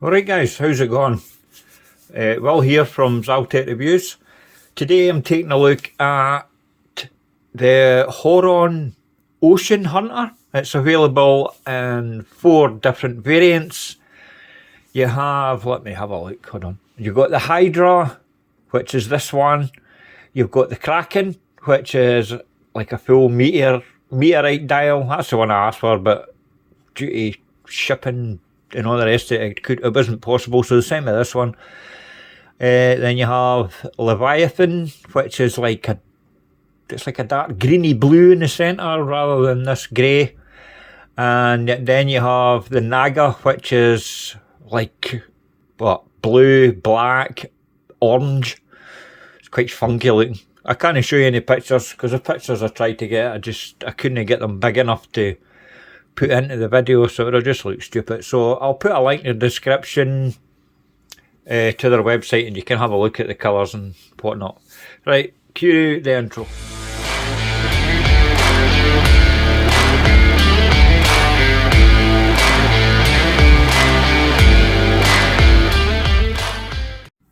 Alright guys, how's it going? Will here from Zaltek Reviews. Today I'm taking a look at the Horon Ocean Hunter. It's available in 4 different variants. You have, let me have a look, hold on. You've got the Hydra, which is this one. You've got the Kraken, which is like a full meteorite dial. That's the one I asked for, but due to shipping and all the rest of it, it wasn't possible, so they sent me this one. Then you have Leviathan, which is like it's like a dark greeny blue in the centre rather than this grey. And then you have the Naga, which is like what, blue, black, orange. It's quite funky looking. I can't show you any pictures because the pictures I tried to get, I couldn't get them big enough to put into the video, so it'll just look stupid. So I'll put a link in the description to their website, and you can have a look at the colours and whatnot. Right, cue the intro.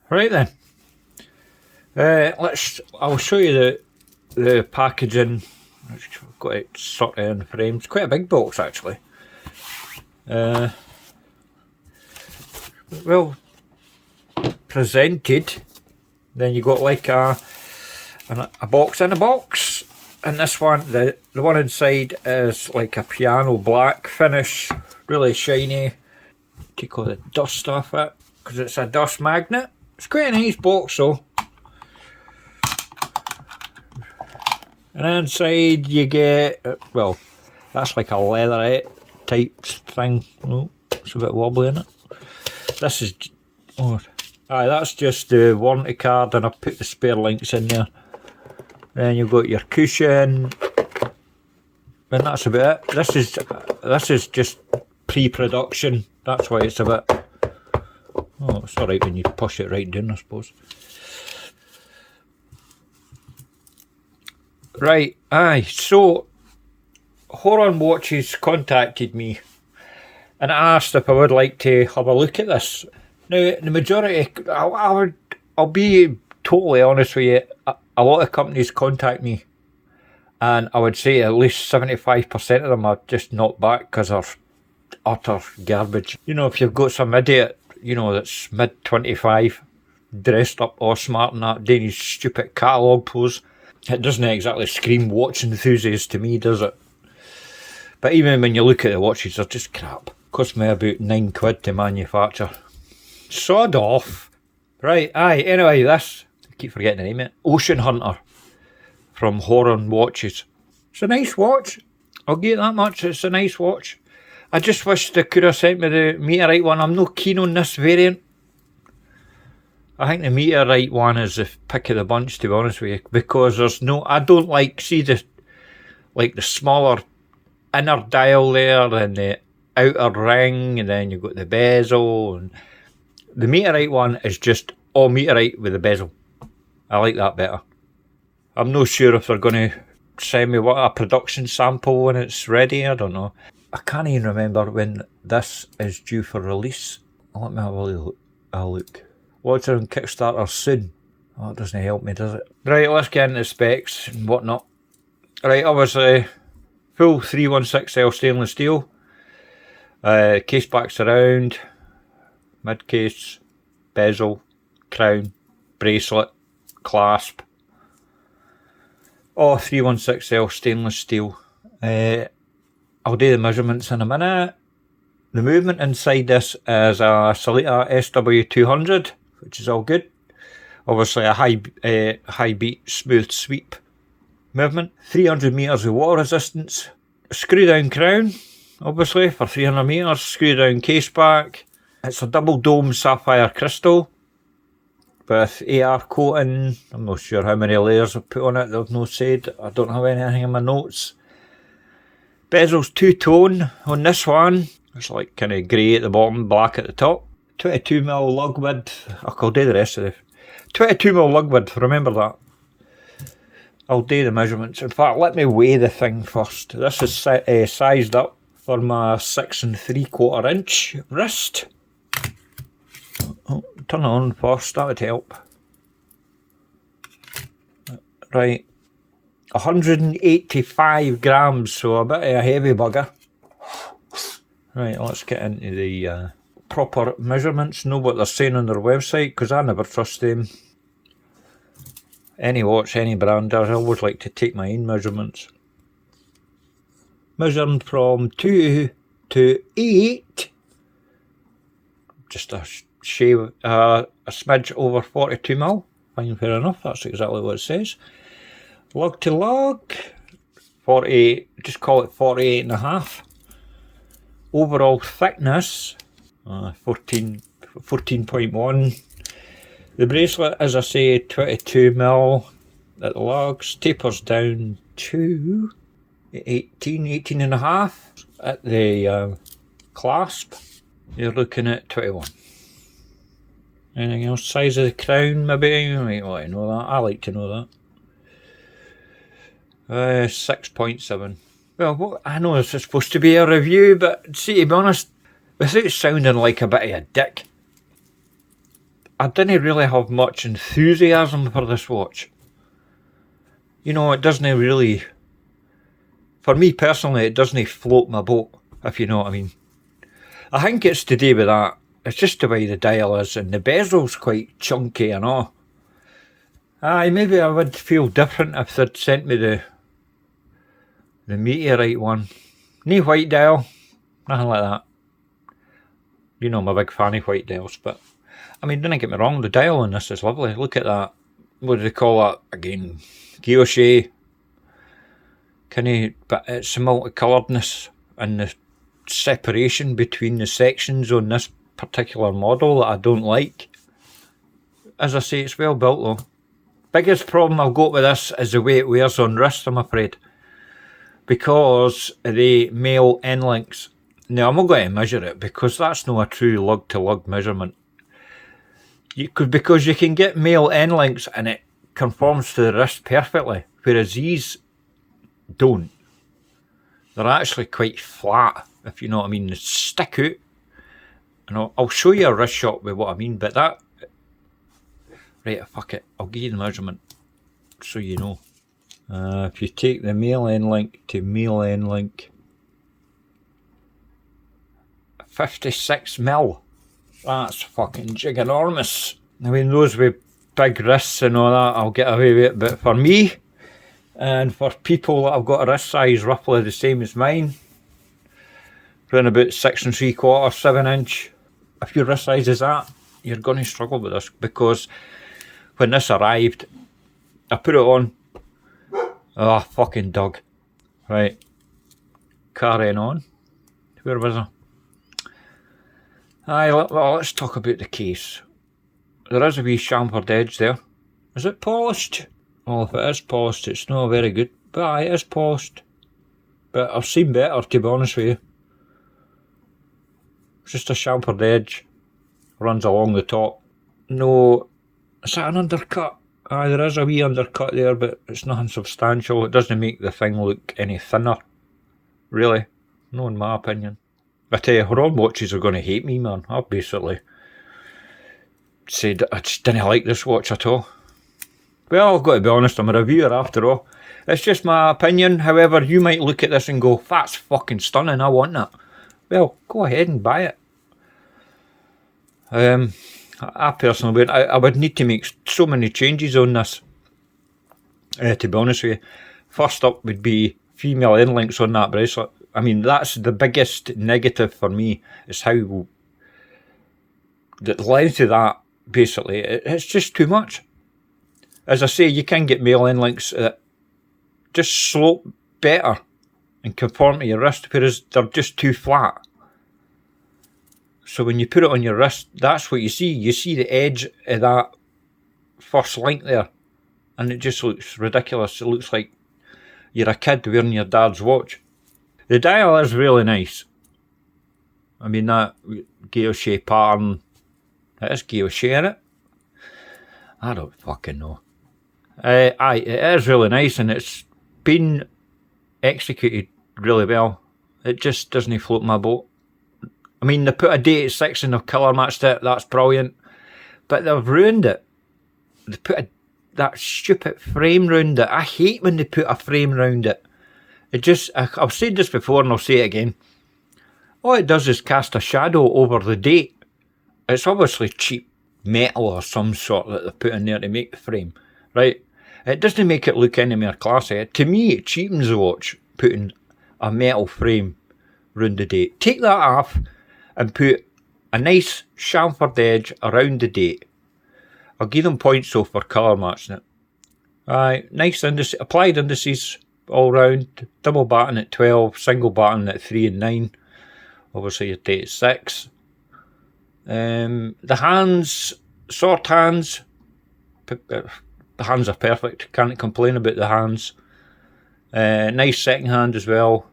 Right then, I'll show you the packaging. I've got it sorted in frames. Quite a big box actually. Well presented. Then you got like a box in a box, and this one, the one inside is like a piano black finish, really shiny. Take all the dust off it because it's a dust magnet. It's quite a nice box though. And inside you get, well, that's like a leatherette type thing. Oh, it's a bit wobbly in it. This is, oh, aye, that's just the warranty card, and I've put the spare links in there. Then you've got your cushion, and that's about it. This is just pre-production. That's why it's a bit. Oh, it's alright when you push it right down, I suppose. Right, aye, so Horon Watches contacted me and asked if I would like to have a look at this. Now, the majority, I'll be totally honest with you, a lot of companies contact me, and I would say at least 75% of them are just not back because they're utter garbage. You know, if you've got some idiot, you know, that's mid-25, dressed up all smart and that, doing his stupid catalogue pose, it doesn't exactly scream watch enthusiast to me, does it? But even when you look at the watches, they're just crap. Cost me about £9 to manufacture. Sod off. Right, aye, anyway, this, I keep forgetting the name of it, Ocean Hunter from Horon Watches. It's a nice watch. I'll give it that much, it's a nice watch. I just wish they could have sent me the meteorite one. I'm not keen on this variant. I think the meteorite one is the pick of the bunch, to be honest with you, because there's no, I don't like, see the smaller inner dial there and the outer ring, and then you've got the bezel, and the meteorite one is just all meteorite with the bezel. I like that better. I'm not sure if they're going to send me a production sample when it's ready, I don't know. I can't even remember when this is due for release. Let me have a look. What's on Kickstarter soon? Oh, it doesn't help me, does it? Right, let's get into the specs and whatnot. Right, obviously, full 316L stainless steel. Case back surround, mid case, bezel, crown, bracelet, clasp. All 316L stainless steel. I'll do the measurements in a minute. The movement inside this is a Salita SW200, which is all good. Obviously a high beat, smooth sweep movement. 300 metres of water resistance. Screw down crown, obviously, for 300 metres. Screw down case back. It's a double dome sapphire crystal with AR coating. I'm not sure how many layers I've put on it, they've not said. I don't have anything in my notes. Bezel's two-tone on this one. It's like kind of grey at the bottom, black at the top. 22mm lug width. I'll do the rest of it. 22mm lug width, remember that. I'll do the measurements. In fact, let me weigh the thing first. This is sized up for my 6 3/4 inch wrist. turn it on first, that would help. Right, 185 grams, so a bit of a heavy bugger. Right, let's get into the proper measurements, know what they're saying on their website, because I never trust them. Any watch, any brand, I always like to take my own measurements. Measured from 2 to 8, just a shave, a smidge over 42mm, fine, fair enough, that's exactly what it says. Lug to lug, 48, just call it 48.5. Overall thickness, 14.1. The bracelet, as I say, 22mm at the lugs, tapers down to 18.5 at the clasp. You're looking at 21. Anything else? Size of the crown, maybe? You might want to know that. I like to know that. 6.7. Well, I know this is supposed to be a review, but see, to be honest, without sounding like a bit of a dick, I didn't really have much enthusiasm for this watch. You know, it doesn't really, for me personally, it doesn't float my boat, if you know what I mean. I think it's to do with that. It's just the way the dial is, and the bezel's quite chunky and all. Aye, maybe I would feel different if they'd sent me the meteorite one. No white dial, nothing like that. You know I'm a big fan of white dials, but I mean, don't get me wrong, the dial on this is lovely. Look at that. What do they call that again? Guilloche. But it's the multicolouredness and the separation between the sections on this particular model that I don't like. As I say, it's well built though. Biggest problem I've got with this is the way it wears on wrist, I'm afraid. Because of the male end links. Now, I'm not going to measure it because that's not a true lug-to-lug measurement. Because you can get male end links and it conforms to the wrist perfectly, whereas these don't. They're actually quite flat, if you know what I mean. They stick out. And I'll show you a wrist shot with what I mean, but that... Right, fuck it. I'll give you the measurement so you know. If you take the male end link to male end link, 56mm. That's fucking giganormous. I mean, those with big wrists and all that, I'll get away with it. But for me, and for people that have got a wrist size roughly the same as mine, around about 6 3/4, 7 inch, if your wrist size is that, you're going to struggle with this. Because when this arrived, I put it on. Oh, fucking dog. Right. Carrying on. Where was I? Aye, well, let's talk about the case. There is a wee chamfered edge there. Is it polished? Well, if it is polished, it's not very good. But aye, it is polished. But I've seen better, to be honest with you. It's just a chamfered edge. Runs along the top. No, is that an undercut? Aye, there is a wee undercut there, but it's nothing substantial. It doesn't make the thing look any thinner. Really. No, in my opinion. I tell you, Horon Watches are going to hate me, man. I've basically said I just didn't like this watch at all. Well, I've got to be honest, I'm a reviewer after all. It's just my opinion. However, you might look at this and go, that's fucking stunning, I want that. Well, go ahead and buy it. I personally would. I would need to make so many changes on this, to be honest with you. First up would be female end links on that bracelet. I mean, that's the biggest negative for me, is how the length of that, basically, it's just too much. As I say, you can get male end links that just slope better and conform to your wrist, whereas they're just too flat. So when you put it on your wrist, that's what you see. You see the edge of that first link there, and it just looks ridiculous. It looks like you're a kid wearing your dad's watch. The dial is really nice. I mean, that guilloche pattern, it is guilloche in it. I don't fucking know. Aye, it is really nice, and it's been executed really well. It just doesn't float my boat. I mean, they put a D86 and they've colour matched it, that's brilliant. but they've ruined it. They put that stupid frame round it. I hate when they put a frame round it. It just, I've said this before and I'll say it again. All it does is cast a shadow over the date. It's obviously cheap metal or some sort that they put in there to make the frame, right? It doesn't make it look any more classy. To me, it cheapens the watch, putting a metal frame round the date. Take that off and put a nice chamfered edge around the date. I'll give them points though for colour matching it. Alright, nice applied indices all round. Double batten at 12, single batten at 3 and 9. Obviously your date is 6. The hands, short hands. The hands are perfect. Can't complain about the hands. Nice second hand as well.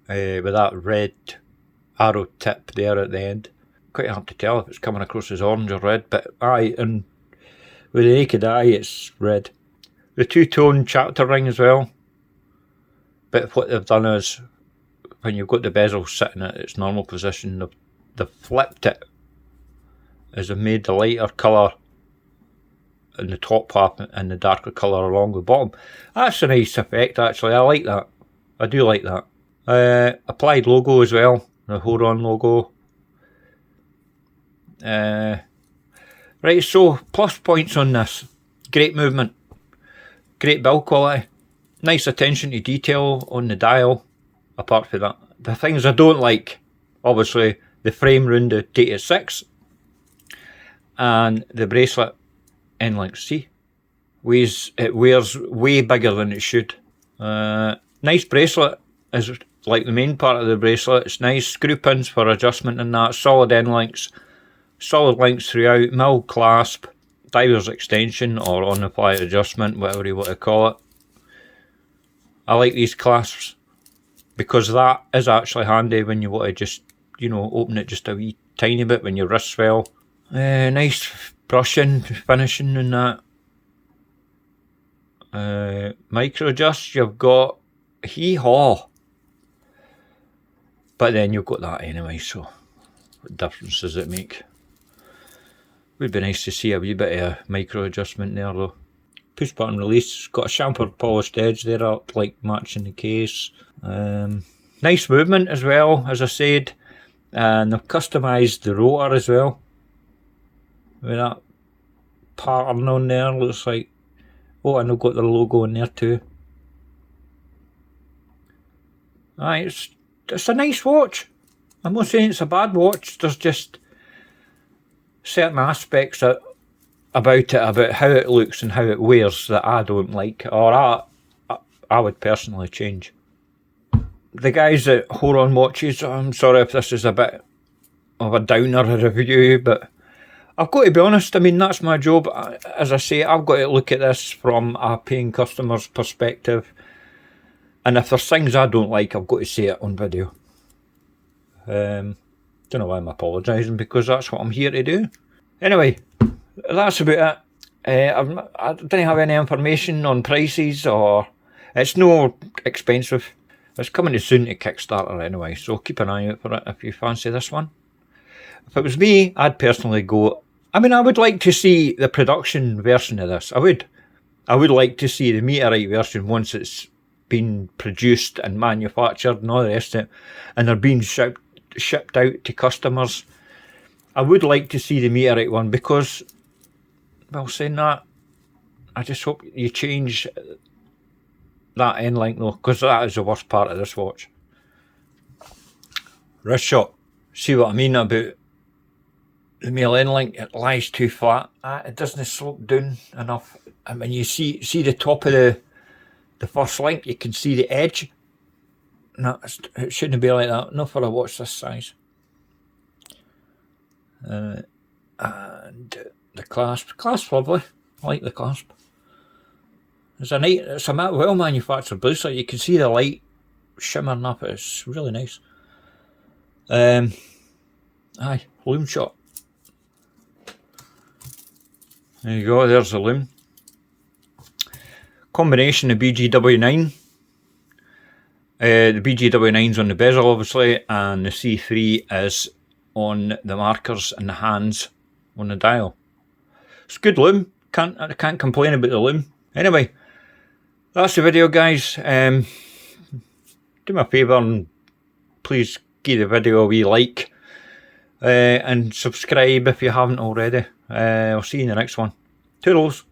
With that red arrow tip there at the end. Quite hard to tell if it's coming across as orange or red, but aye, and with the naked eye it's red. The two-tone chapter ring as well. But what they've done is, when you've got the bezel sitting at its normal position, they've flipped it as they've made the lighter colour in the top half and the darker colour along the bottom. That's a nice effect actually, I like that. I do like that. Applied logo as well, the Horon logo. Right, so plus points on this. Great movement, great build quality, nice attention to detail on the dial. Apart from that, the things I don't like, obviously the frame round the date is 6 and the bracelet end length. See, it wears way bigger than it should. Nice bracelet is like the main part of the bracelet. It's nice, screw pins for adjustment and that, solid end lengths, solid lengths throughout, mill clasp, diver's extension or on the fly adjustment, whatever you want to call it. I like these clasps because that is actually handy when you want to just, you know, open it just a wee tiny bit when your wrist swell. Nice brushing, finishing and that. Micro adjust, you've got hee-haw. But then you've got that anyway, so what difference does it make? Would be nice to see a wee bit of a micro adjustment there though. Push button release, got a chamfered polished edge there, up like matching the case. Nice movement as well, as I said, and they've customised the rotor as well. With that pattern on there, looks like. Oh, and they've got the logo in there too. Aye, it's a nice watch. I'm not saying it's a bad watch, there's just certain aspects about it, about how it looks and how it wears that I don't like, or I would personally change. The guys at Horon Watches, I'm sorry if this is a bit of a downer review, but I've got to be honest, I mean that's my job. As I say, I've got to look at this from a paying customer's perspective, and if there's things I don't like, I've got to say it on video. Don't know why I'm apologising, because that's what I'm here to do. Anyway, that's about it. I didn't have any information on prices, or it's no expensive. It's coming soon to Kickstarter anyway, so keep an eye out for it if you fancy this one. If it was me, I'd personally go, I mean, I would like to see the production version of this. I would like to see the meteorite version once it's been produced and manufactured and all the rest of it, and they're being shipped out to customers. I would like to see the meteorite one because, well, saying that, I just hope you change that end length though, because that is the worst part of this watch. Wrist shot. See what I mean about the male end length? It lies too flat. It doesn't slope down enough. And when you see the top of the first link, you can see the edge. No, it shouldn't be like that. Not for a watch this size. And the clasp lovely. I like the clasp. It's a well manufactured bracelet. You can see the light shimmering up. It's really nice. Aye, loom shot. There you go. There's the loom. Combination of BGW9. The BGW9's on the bezel obviously, and the C3 is on the markers and the hands on the dial. It's good loom. I can't complain about the loom. Anyway, that's the video, guys. Do me a favour and please give the video a wee like. And subscribe if you haven't already. I'll see you in the next one. Toodles.